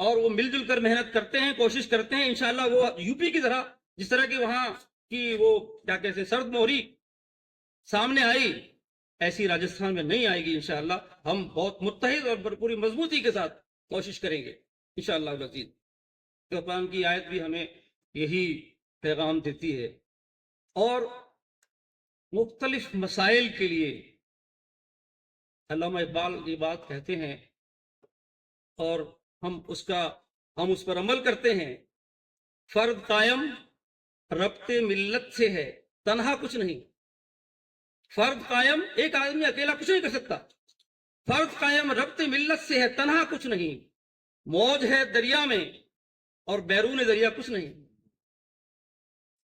اور وہ مل جل کر محنت کرتے ہیں, کوشش کرتے ہیں. انشاءاللہ وہ یوپی کی طرح, جس طرح کی وہاں کی وہ کیا کہتے ہیں سرد موہری سامنے آئی, ایسی راجستھان میں نہیں آئے گی انشاءاللہ. ہم بہت متحد اور پوری مضبوطی کے ساتھ کوشش کریں گے انشاءاللہ العزیز. قرآن کی آیت بھی ہمیں یہی پیغام دیتی ہے. اور مختلف مسائل کے لیے علامہ اقبال یہ بات کہتے ہیں اور ہم اس پر عمل کرتے ہیں. فرد قائم ربط ملت سے ہے, تنہا کچھ نہیں. فرد قائم, ایک آدمی اکیلا کچھ نہیں کر سکتا. فرد قائم ربط ملت سے ہے, تنہا کچھ نہیں. موج ہے دریا میں اور بیرون دریا کچھ نہیں.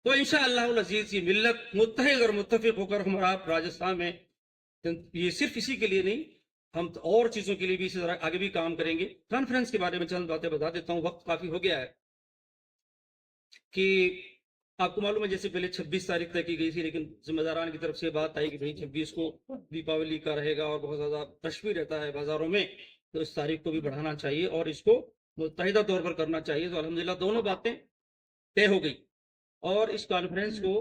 تو انشاءاللہ العزیز یہ ملت متحد اور متفق ہو کر ہم آپ راجستھان میں, یہ صرف اسی کے لیے نہیں, ہم اور چیزوں کے لیے بھی اسی طرح آگے بھی کام کریں گے. کانفرنس کے بارے میں چند باتیں بتا دیتا ہوں, وقت کافی ہو گیا ہے. کہ آپ کو معلوم ہے جیسے پہلے 26 تاریخ طے کی گئی تھی, لیکن ذمہ داران کی طرف سے بات آئی کہ بھائی 26 کو دیپاولی کا رہے گا اور بہت زیادہ رش بھی رہتا ہے بازاروں میں, تو اس تاریخ کو بھی بڑھانا چاہیے اور اس کو متحدہ طور پر کرنا چاہیے. تو الحمدللہ دونوں باتیں طے ہو گئی اور اس کانفرنس کو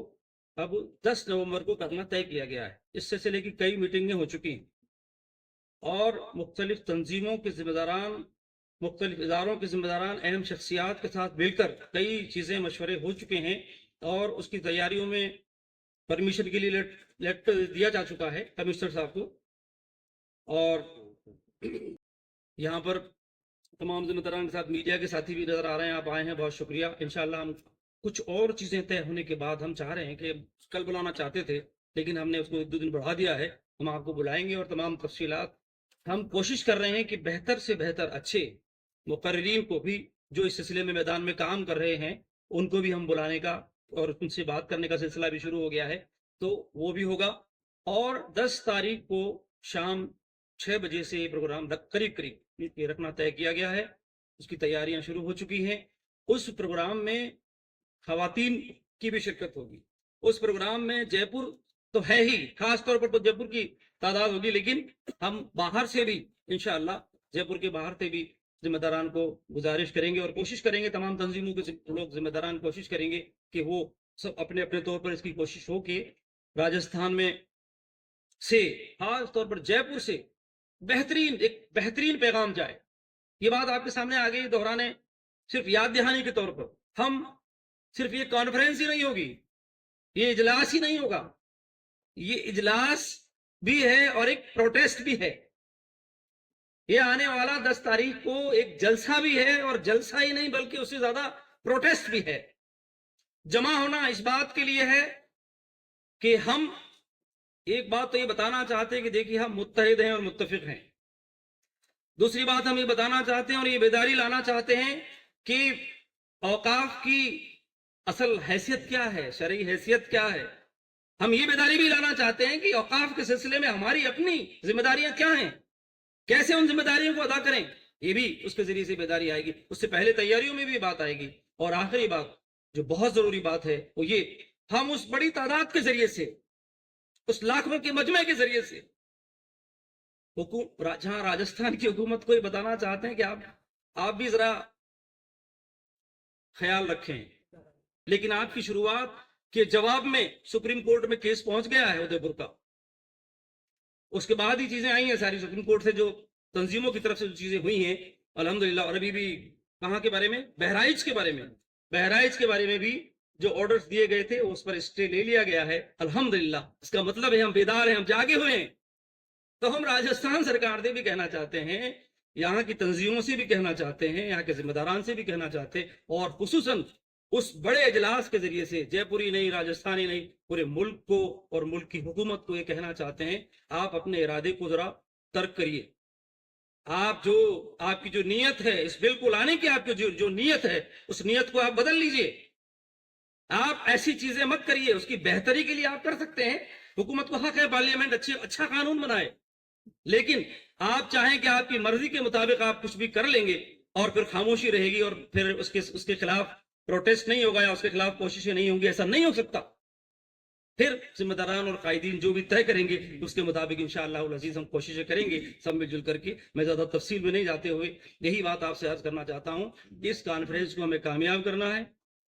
اب 10 نومبر کو کرنا طے کیا گیا ہے. اس سلسلے کی کئی میٹنگیں ہو چکی ہیں اور مختلف تنظیموں کے ذمہ داران, مختلف اداروں کے ذمہ داران, اہم شخصیات کے ساتھ مل کر کئی چیزیں مشورے ہو چکے ہیں اور اس کی تیاریوں میں پرمیشن کے لیے لیٹر دیا جا چکا ہے کمشنر صاحب کو. اور یہاں پر تمام ذمہ داران کے ساتھ میڈیا کے ساتھی بھی نظر آ رہے ہیں, آپ آئے ہیں, بہت شکریہ. انشاءاللہ ہم کچھ اور چیزیں طے ہونے کے بعد ہم چاہ رہے ہیں کہ کل بلانا چاہتے تھے لیکن ہم نے اس کو 1-2 دن بڑھا دیا ہے. ہم آپ کو بلائیں گے اور تمام تفصیلات ہم کوشش کر رہے ہیں کہ بہتر سے بہتر اچھے مقررین کو بھی جو اس سلسلے میں میدان میں کام کر رہے ہیں ان کو بھی ہم بلانے کا اور ان سے بات کرنے کا سلسلہ بھی شروع ہو گیا ہے, تو وہ بھی ہوگا. اور 10 تاریخ کو شام 6 بجے سے یہ پروگرام قریب یہ رکھنا طے کیا گیا ہے. اس کی تیاریاں شروع ہو چکی ہیں. اس پروگرام میں خواتین کی بھی شرکت ہوگی. اس پروگرام میں جے پور تو ہے ہی, خاص طور پر تو جے پور کی تعداد ہوگی, لیکن ہم باہر سے بھی انشاءاللہ جے پور کے باہر سے بھی ذمہ داران کو گزارش کریں گے اور کوشش کریں گے, تمام تنظیموں کے لوگ ذمہ داران کوشش کریں گے کہ وہ سب اپنے اپنے طور پر اس کی کوشش ہو کہ راجستھان میں سے, خاص طور پر جے پور سے ایک بہترین پیغام جائے. یہ بات آپ کے سامنے آ گئی دہرانے, صرف یاد دہانی کے طور پر. ہم صرف یہ کانفرنس ہی نہیں ہوگی, یہ اجلاس ہی نہیں ہوگا, یہ اجلاس بھی ہے اور ایک پروٹیسٹ بھی ہے. یہ آنے والا 10 تاریخ کو ایک جلسہ بھی ہے اور جلسہ ہی نہیں بلکہ اس سے زیادہ پروٹیسٹ بھی ہے. جمع ہونا اس بات کے لیے ہے کہ ہم ایک بات تو یہ بتانا چاہتے ہیں کہ دیکھیے ہم متحد ہیں اور متفق ہیں. دوسری بات ہم یہ بتانا چاہتے ہیں اور یہ بیداری لانا چاہتے ہیں کہ اوقاف کی اصل حیثیت کیا ہے, شرعی حیثیت کیا ہے. ہم یہ بیداری بھی لانا چاہتے ہیں کہ اوقاف کے سلسلے میں ہماری اپنی ذمہ داریاں کیا ہیں, کیسے ان ذمہ داریوں کو ادا کریں. یہ بھی اس کے ذریعے سے بیداری آئے گی. اس سے پہلے تیاریوں میں بھی بات آئے گی. اور آخری بات جو بہت ضروری بات ہے وہ یہ, ہم اس بڑی تعداد کے ذریعے سے, اس لاکھوں کے مجمع کے ذریعے سے جہاں راجستھان کی حکومت کو یہ بتانا چاہتے ہیں کہ آپ بھی ذرا خیال رکھیں. لیکن آپ کی شروعات کے جواب میں سپریم کورٹ میں کیس پہنچ گیا ہے ادے پور کا. اس کے بعد ہی چیزیں آئی ہیں ساری سپریم کورٹ سے, جو تنظیموں کی طرف سے جو چیزیں ہوئی ہیں الحمدللہ. اور ابھی بھی کہاں کے بارے میں, بہرائچ کے بارے میں بھی جو آرڈرز دیے گئے تھے اس پر اسٹے لے لیا گیا ہے الحمدللہ. اس کا مطلب ہے ہم بیدار ہیں, ہم جاگے ہوئے ہیں. تو ہم راجستھان سرکار سے بھی کہنا چاہتے ہیں, یہاں کی تنظیموں سے بھی کہنا چاہتے ہیں, یہاں کے ذمہ داران سے بھی کہنا چاہتے ہیں, اور خصوصاً اس بڑے اجلاس کے ذریعے سے جے پوری نہیں, راجستھانی نہیں, پورے ملک کو اور ملک کی حکومت کو یہ کہنا چاہتے ہیں آپ اپنے ارادے کو ذرا ترک کریے. آپ کی جو نیت ہے اس بل کو لانے کی, آپ کی جو نیت ہے اس نیت کو آپ بدل لیجئے. آپ ایسی چیزیں مت کریے. اس کی بہتری کے لیے آپ کر سکتے ہیں, حکومت کو حق ہے پارلیمنٹ اچھا قانون بنائے, لیکن آپ چاہیں کہ آپ کی مرضی کے مطابق آپ کچھ بھی کر لیں گے اور پھر خاموشی رہے گی اور پھر اس کے خلاف پروٹیسٹ نہیں ہوگا یا اس کے خلاف کوششیں نہیں ہوں گی, ایسا نہیں ہو سکتا. پھر ذمہ داران اور قائدین جو بھی طے کریں گے اس کے مطابق انشاءاللہ العزیز ہم کوششیں کریں گے سب مل جل کر کے. میں زیادہ تفصیل میں نہیں جاتے ہوئے یہی بات آپ سے عرض کرنا چاہتا ہوں، اس کانفرنس کو ہمیں کامیاب کرنا ہے.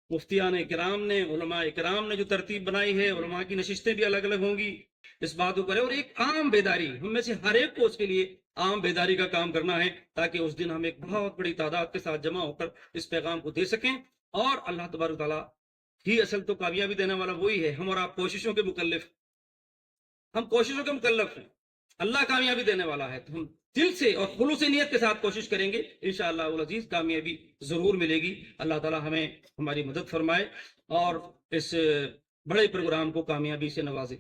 مفتیان کرام نے، علماء کرام نے جو ترتیب بنائی ہے، علماء کی نشستیں بھی الگ الگ ہوں گی، اس بات کو کریں. اور ایک عام بیداری ہم میں سے ہر ایک کو اس کے لیے عام بیداری کا کام کرنا ہے، تاکہ اس دن ہم ایک بہت بڑی تعداد کے ساتھ جمع ہو کر اس پیغام کو دے سکیں. اور اللہ تبارک تعالیٰ ہی اصل تو کامیابی دینے والا وہی ہے. ہم اور آپ کوششوں کے مکلف، ہم کوششوں کے مکلف ہیں، اللہ کامیابی دینے والا ہے. تو ہم دل سے اور خلوص نیت کے ساتھ کوشش کریں گے، انشاءاللہ العزیز کامیابی ضرور ملے گی. اللہ تعالیٰ ہمیں ہماری مدد فرمائے اور اس بڑے پروگرام کو کامیابی سے نوازے.